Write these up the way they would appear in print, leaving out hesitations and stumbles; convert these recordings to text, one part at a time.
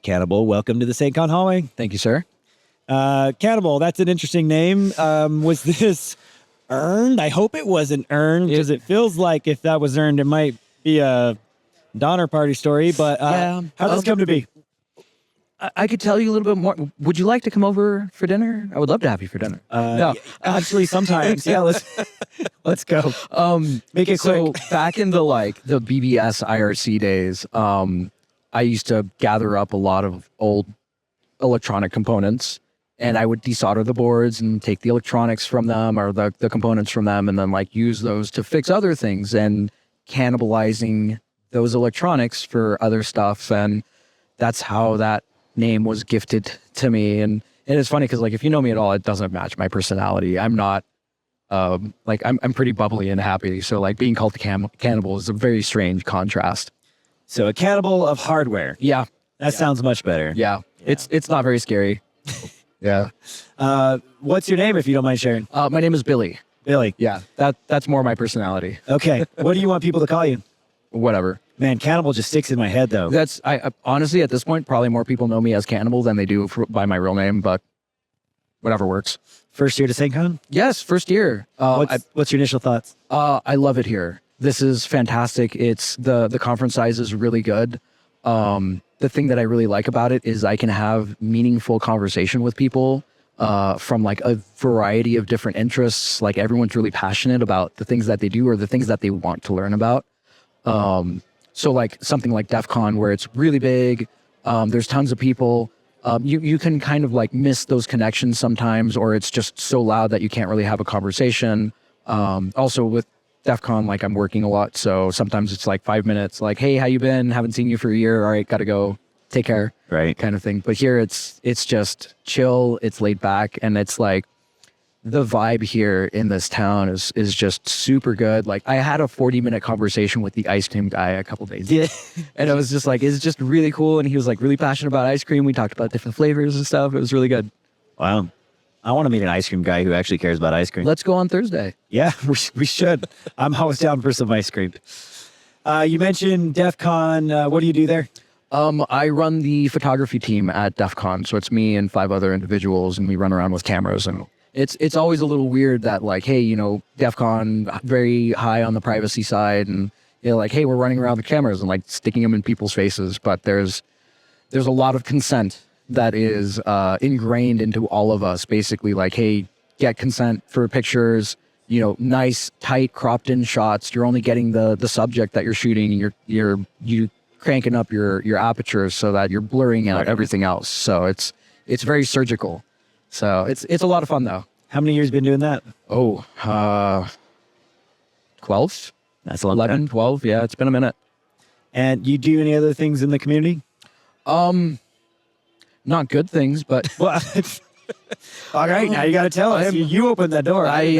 Cannibal, welcome to the SAINTCON hallway. Thank you, sir. Cannibal, that's an interesting name. Was this earned? I hope it wasn't earned because it feels like if that was earned, it might be a Donner Party story. But how did this come to be? I could tell you a little bit more. Would you like to come over for dinner? I would love to have you for dinner. No, actually, sometimes. Yeah, let's go. Make it quick. So back in the BBS IRC days, I used to gather up a lot of old electronic components, and I would desolder the boards and take the electronics from them or the components from them, and then use those to fix other things and cannibalizing those electronics for other stuff. And that's how that name was gifted to me. And it's funny because if you know me at all, it doesn't match my personality. I'm not I'm pretty bubbly and happy. So being called the Cannibal is a very strange contrast. So a cannibal of hardware. Yeah. That sounds much better. Yeah. It's not very scary. Yeah. What's your name, if you don't mind sharing? My name is Billy. Billy. Yeah. That's more my personality. Okay. What do you want people to call you? Whatever. Man, Cannibal just sticks in my head, though. I honestly, at this point, probably more people know me as Cannibal than they do by my real name, but whatever works. First year to SAINTCON? Yes, first year. What's your initial thoughts? I love it here. This is fantastic. It's the conference size is really good. The thing that I really like about it is I can have meaningful conversation with people from a variety of different interests. Everyone's really passionate about the things that they do or the things that they want to learn about. So something like DEF CON where it's really big, there's tons of people, you can kind of miss those connections sometimes, or it's just so loud that you can't really have a conversation. Also with DEF CON, I'm working a lot, so sometimes it's 5 minutes, hey, how you been? Haven't seen you for a year. All right, gotta go. Take care. Right. Kind of thing. But here it's just chill, it's laid back, and it's the vibe here in this town is just super good. I had a 40-minute conversation with the ice cream guy a couple days ago. Yeah. And it was just it's just really cool. And he was really passionate about ice cream. We talked about different flavors and stuff. It was really good. Wow. I want to meet an ice cream guy who actually cares about ice cream. Let's go on Thursday. Yeah, we should. I'm always down for some ice cream. You mentioned DEF CON. What do you do there? I run the photography team at DEF CON. So it's me and 5 other individuals, and we run around with cameras. And it's always a little weird that hey, DEF CON very high on the privacy side, and hey, we're running around with cameras and sticking them in people's faces. But there's a lot of consent that is ingrained into all of us. Basically, hey, get consent for pictures. Nice, tight, cropped in shots. You're only getting the subject that you're shooting. You cranking up your apertures so that you're blurring out everything else. So it's very surgical. So it's a lot of fun though. How many years been doing that? 12. That's a long 11, time. 12. Yeah, it's been a minute. And you do any other things in the community? Not good things, but well, all right. Now you got to tell us. You opened that door. I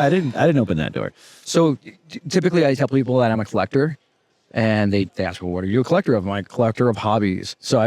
didn't open that door. So typically, I tell people that I'm a collector, and they ask, "Well, what are you a collector of?" I'm a collector of hobbies. So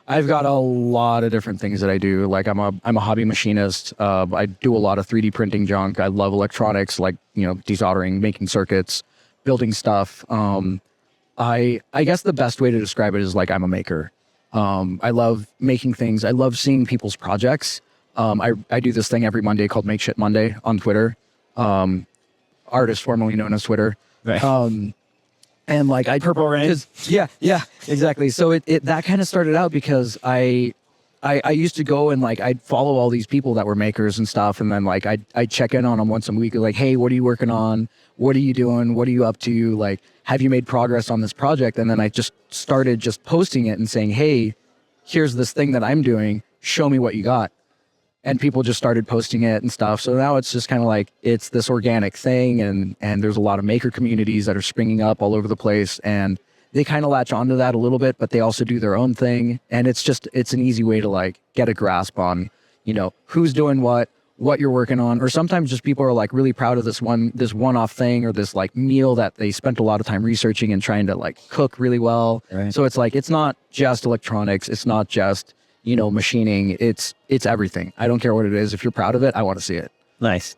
I've got a lot of different things that I do. I'm a hobby machinist. I do a lot of 3D printing junk. I love electronics, desoldering, making circuits, building stuff. I guess the best way to describe it is I'm a maker. I love making things. I love seeing people's projects. I do this thing every Monday called Make Shit Monday on Twitter. Artist formerly known as Twitter. Right. And I Purple Rain. Yeah, exactly. So it that kind of started out because I used to go and I'd follow all these people that were makers and stuff, and then I'd check in on them once a week, hey, what are you working on? What are you doing? What are you up to? Have you made progress on this project? And then I just started posting it and saying, hey, here's this thing that I'm doing. Show me what you got. And people just started posting it and stuff. So now it's just kind of it's this organic thing, and there's a lot of maker communities that are springing up all over the place, and they kind of latch onto that a little bit, but they also do their own thing. And it's an easy way to get a grasp on, who's doing what you're working on. Or sometimes just people are really proud of this one-off thing, or this meal that they spent a lot of time researching and trying to cook really well. Right. So it's it's not just electronics. It's not just machining. It's everything. I don't care what it is. If you're proud of it, I want to see it. Nice.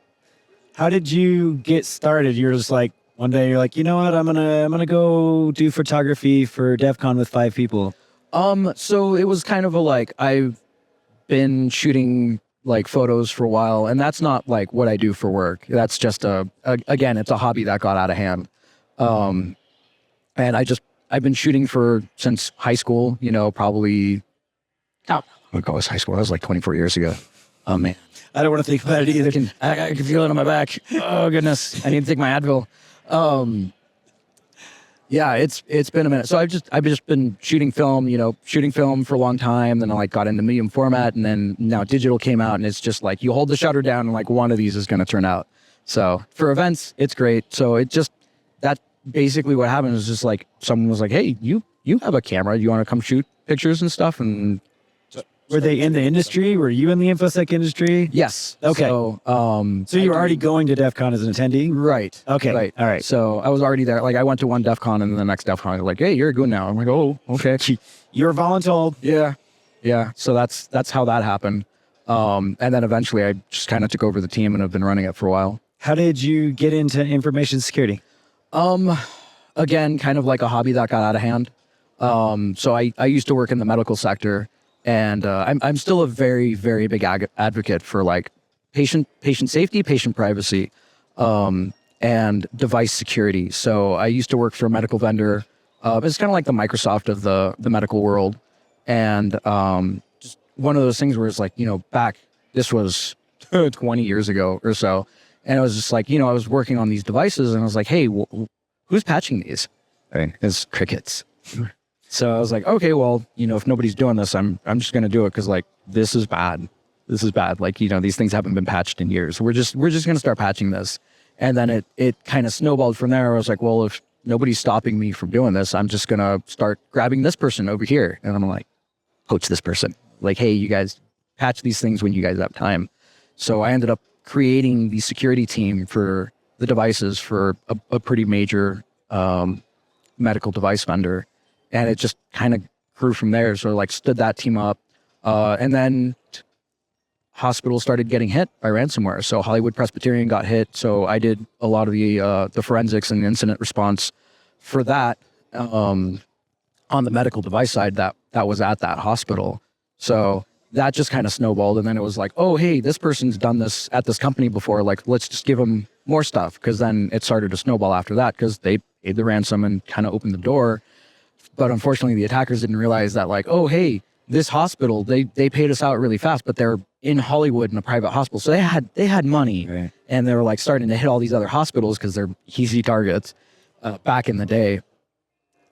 How did you get started? You're just one day you're you know what? I'm gonna go do photography for DEF CON with 5 people. So it was kind of a like I've been shooting like photos for a while, and that's not like what I do for work. That's just again, it's a hobby that got out of hand. And I've been shooting since high school, probably, oh, what was high school? That was like 24 years ago. Oh man. I don't want to think about it either. I can feel it on my back. Oh goodness. I need to take my Advil. Yeah, it's been a minute. So I've just been shooting film, shooting film for a long time. Then I like got into medium format, and then now digital came out, and it's just like you hold the shutter down, and like one of these is going to turn out. So for events, it's great. So that basically what happened is just like someone was like, "Hey, you have a camera. Do you want to come shoot pictures and stuff?" And were they in the industry? Were you in the InfoSec industry? yes. Okay. So you were already going to DEF CON as an attendee? right. Okay. Right. All right. So I was already there. Like I went to one DEF CON, and then the next DEF CON, like, "Hey, you're good now." I'm like, "Oh, okay." You're voluntold. Yeah. So that's how that happened. And then eventually I just kind of took over the team and have been running it for a while. How did you get into information security? Again, kind of like a hobby that got out of hand. So I used to work in the medical sector, and I'm still a very, very big advocate for like patient safety, patient privacy, and device security. So I used to work for a medical vendor. It's kind of like the Microsoft of the medical world. And just one of those things where it's like, this was 20 years ago or so. And it was just like, I was working on these devices, and I was like, hey, who's patching these? Right. It's crickets. So I was like, okay, well, if nobody's doing this, I'm just going to do it. Cause like, this is bad. This is bad. Like, these things haven't been patched in years. We're just going to start patching this. And then it kind of snowballed from there. I was like, well, if nobody's stopping me from doing this, I'm just going to start grabbing this person over here. And I'm like, coach this person. Like, hey, you guys patch these things when you guys have time. So I ended up creating the security team for the devices for a pretty major medical device vendor. And it just kind of grew from there. So like stood that team up. And then hospitals started getting hit by ransomware. So Hollywood Presbyterian got hit. So I did a lot of the forensics and incident response for that on the medical device side that was at that hospital. So that just kind of snowballed. And then it was like, oh, hey, this person's done this at this company before. Like, let's just give them more stuff. Because then it started to snowball after that because they paid the ransom and kind of opened the door. But unfortunately, the attackers didn't realize that, like, oh, hey, this hospital, they paid us out really fast, but they're in Hollywood in a private hospital. So they had money. Right. And they were like starting to hit all these other hospitals because they're easy targets back in the day.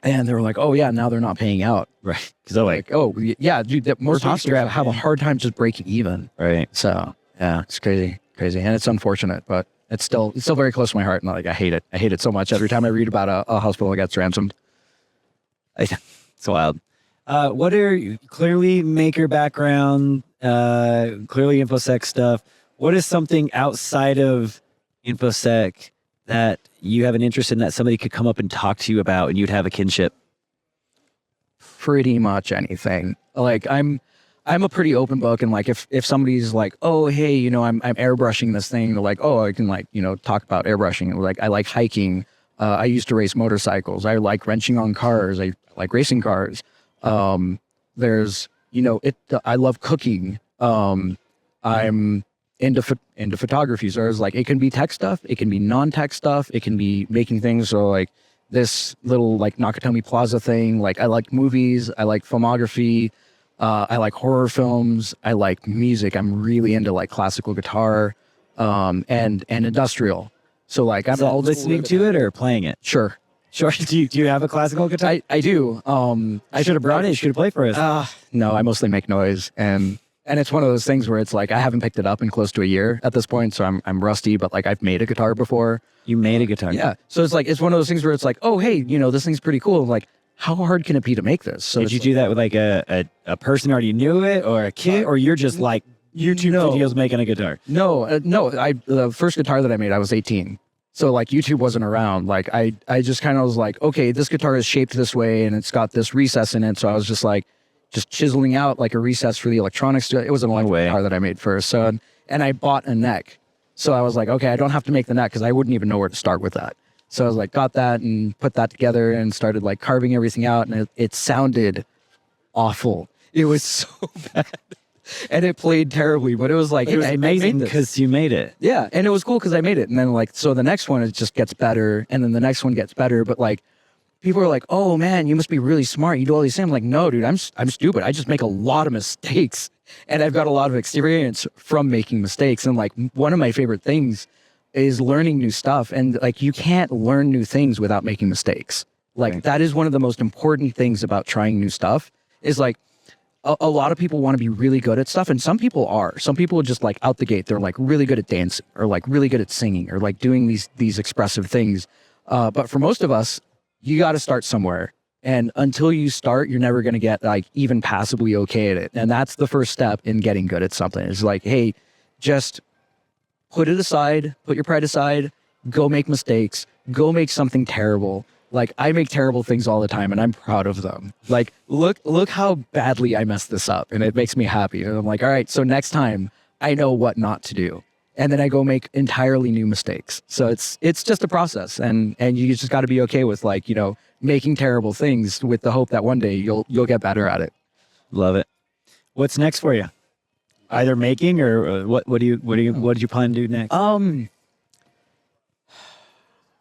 And they were like, oh, yeah, now they're not paying out. Right. Because they're like, oh, yeah, dude, most hospitals have a hard time just breaking even. Right. So, yeah, it's crazy. And it's unfortunate, but it's still very close to my heart. And like, I hate it. I hate it so much. Every time I read about a hospital that gets ransomed. It's wild. What are clearly maker background, clearly InfoSec stuff? What is something outside of InfoSec that you have an interest in that somebody could come up and talk to you about and you'd have a kinship? Pretty much anything. Like I'm a pretty open book, and like if somebody's like, oh, hey, I'm airbrushing this thing, they're like, oh, I can like, talk about airbrushing. Like I like hiking. I used to race motorcycles. I like wrenching on cars. I like racing cars. There's, I love cooking. I'm into photography. So there's like, it can be tech stuff. It can be non-tech stuff. It can be making things. So like this little like Nakatomi Plaza thing. Like I like movies. I like filmography. I like horror films. I like music. I'm really into like classical guitar, and industrial. So like I'm all listening to it or playing it. Sure. Do you have a classical guitar? I do. I should have brought it. You should have played for us. No, I mostly make noise, and it's one of those things where it's like I haven't picked it up in close to a year at this point, so I'm rusty. But like I've made a guitar before. You made a guitar? Yeah. So it's like it's one of those things where it's like, oh hey, this thing's pretty cool. Like how hard can it be to make this? So did you do that with like a person already knew it, or a kid, or you're just like YouTube videos making a guitar? No. The first guitar that I made, I was 18. So like YouTube wasn't around. Like I just kind of was like, okay, this guitar is shaped this way and it's got this recess in it. So I was just like, just chiseling out like a recess for the electronics. It was an electric guitar that I made first. So, and I bought a neck. So I was like, okay, I don't have to make the neck because I wouldn't even know where to start with that. So I was like, got that and put that together and started like carving everything out. And it sounded awful. It was so bad. And it played terribly, but it was like, It was hey, I amazing made this. because you made it. Yeah, and it was cool because I made it. And then like, so the next one, it just gets better. And then the next one gets better. But like, people are like, oh man, you must be really smart. You do all these things. I'm like, no, dude, I'm stupid. I just make a lot of mistakes. And I've got a lot of experience from making mistakes. And like, one of my favorite things is learning new stuff. And like, you can't learn new things without making mistakes. Like, that is one of the most important things about trying new stuff is like, a lot of people want to be really good at stuff, and some people are. Some people just like out the gate, they're like really good at dancing or like really good at singing or like doing these expressive things. But for most of us, you got to start somewhere. And until you start, you're never going to get like even passably okay at it. And that's the first step in getting good at something. It's like, hey, just put it aside, put your pride aside, go make mistakes, go make something terrible. Like, I make terrible things all the time and I'm proud of them. Like, look how badly I messed this up, and it makes me happy. And I'm like, all right, so next time I know what not to do. And then I go make entirely new mistakes. So it's just a process, and you just got to be okay with like, you know, making terrible things with the hope that one day you'll get better at it. Love it. What's next for you? Either making or what did you plan to do next?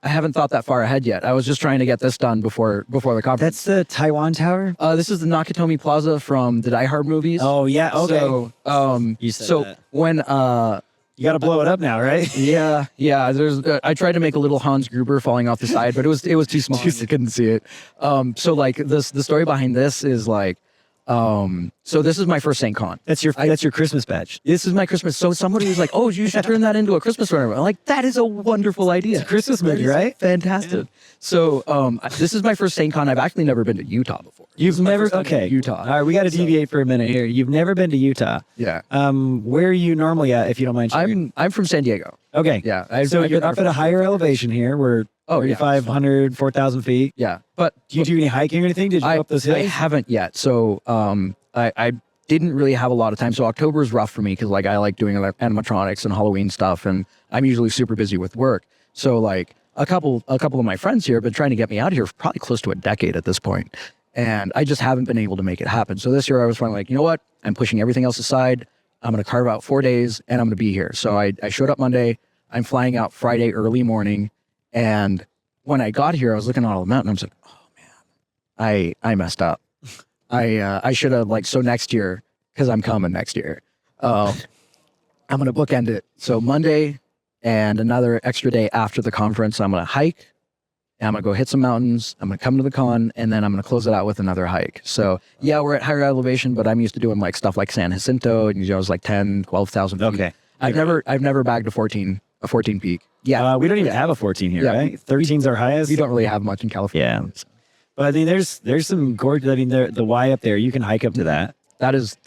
I haven't thought that far ahead yet. I was just trying to get this done before the conference. That's the Taiwan Tower? This is the Nakatomi Plaza from the Die Hard movies. Oh yeah, okay. So, You said so that. when You got to blow it up now, right? yeah. There's I tried to make a little Hans Gruber falling off the side, but it was too small. I couldn't see it. So like the story behind this is like, so this is my first SAINTCON. That's your Christmas badge. This is my Christmas. So somebody was like, "Oh, you should turn that into a Christmas ornament." I'm like, "That is a wonderful idea. It's a Christmas movie, That is right? Fantastic." So this is my first SAINTCON. I've actually never been to Utah before. You've never Utah. All right, we got to deviate for a minute here. You've never been to Utah. Yeah. Where are you normally at, if you don't mind sharing? I'm from San Diego. Okay. Yeah. So I've you're been up there at a for- higher elevation here. We're Oh, yeah. 3,500, 4,000 feet. Yeah. But Do you do any hiking or anything? Did you go up those hills? I haven't yet. So I didn't really have a lot of time. So October is rough for me because like I like doing animatronics and Halloween stuff, and I'm usually super busy with work. So like a couple of my friends here have been trying to get me out here for probably close to a decade at this point, and I just haven't been able to make it happen. So this year I was finally like, you know what? I'm pushing everything else aside. I'm going to carve out 4 days and I'm going to be here. So I showed up Monday. I'm flying out Friday early morning. And when I got here, I was looking at all the mountain. I was like, oh man, I messed up. I should have like, so next year, because I'm coming next year, I'm going to bookend it. So Monday and another extra day after the conference, I'm going to hike. And I'm going to go hit some mountains. I'm going to come to the con, and then I'm going to close it out with another hike. So yeah, we're at higher elevation, but I'm used to doing like stuff like San Jacinto, and you know, it's like 10, 12,000 feet. Okay. I've never bagged a 14 peak. Yeah. We don't even have a 14 here, Yeah. right? 13's our highest. We don't really have much in California. Yeah. But I mean, there's some gorgeous. I mean, the Y up there, you can hike up to that. That is.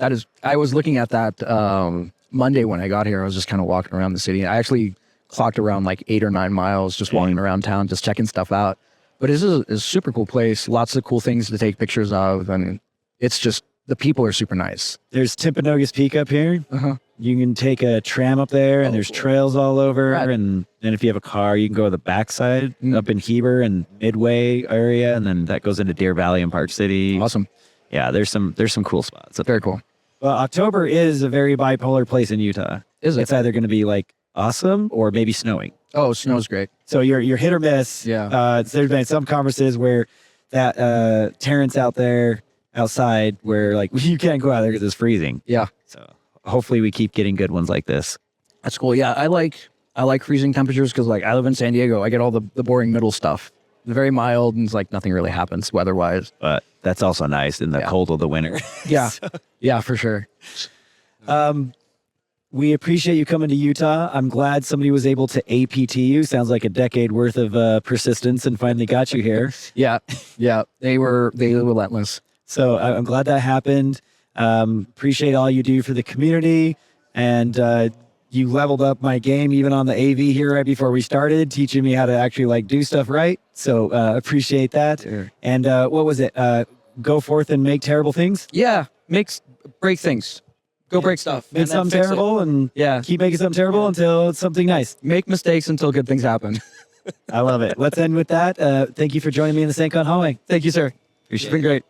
I was looking at that Monday when I got here. I was just kind of walking around the city. I actually clocked around like 8 or 9 miles just walking around town, just checking stuff out. But this is a super cool place. Lots of cool things to take pictures of, and it's just the people are super nice. There's Timpanogos Peak up here. Uh-huh. You can take a tram up there, and there's trails all over. Right. And then if you have a car, you can go to the backside up in Heber and Midway area, and then that goes into Deer Valley and Park City. Awesome. Yeah, there's some cool spots. Very cool. Well, October is a very bipolar place in Utah. Is it? It's either going to be like awesome or maybe snowing. Oh, snow's great. So you're hit or miss. Yeah. There's been some conferences where that Terrence out there outside where like you can't go out there because it's freezing. Yeah. So hopefully we keep getting good ones like this. That's cool. Yeah, I like freezing temperatures because like I live in San Diego. I get all the boring middle stuff. It's very mild and it's like nothing really happens weather-wise. But that's also nice in the cold of the winter. Yeah. Yeah, for sure. We appreciate you coming to Utah. I'm glad somebody was able to APT you. Sounds like a decade worth of persistence and finally got you here. Yeah. Yeah. They were relentless. So I'm glad that happened. Appreciate all you do for the community. And you leveled up my game even on the AV here right before we started, teaching me how to actually like do stuff right. So appreciate that. Sure. And what was it? Go forth and make terrible things? Yeah. Break things. Go break stuff. Make and then something fix it. terrible and Yeah. keep making something terrible until it's something nice. Make mistakes until good things happen. I love it. Let's end with that. Thank you for joining me in the SAINTCON hallway. Thank you, sir. Appreciate It's been great.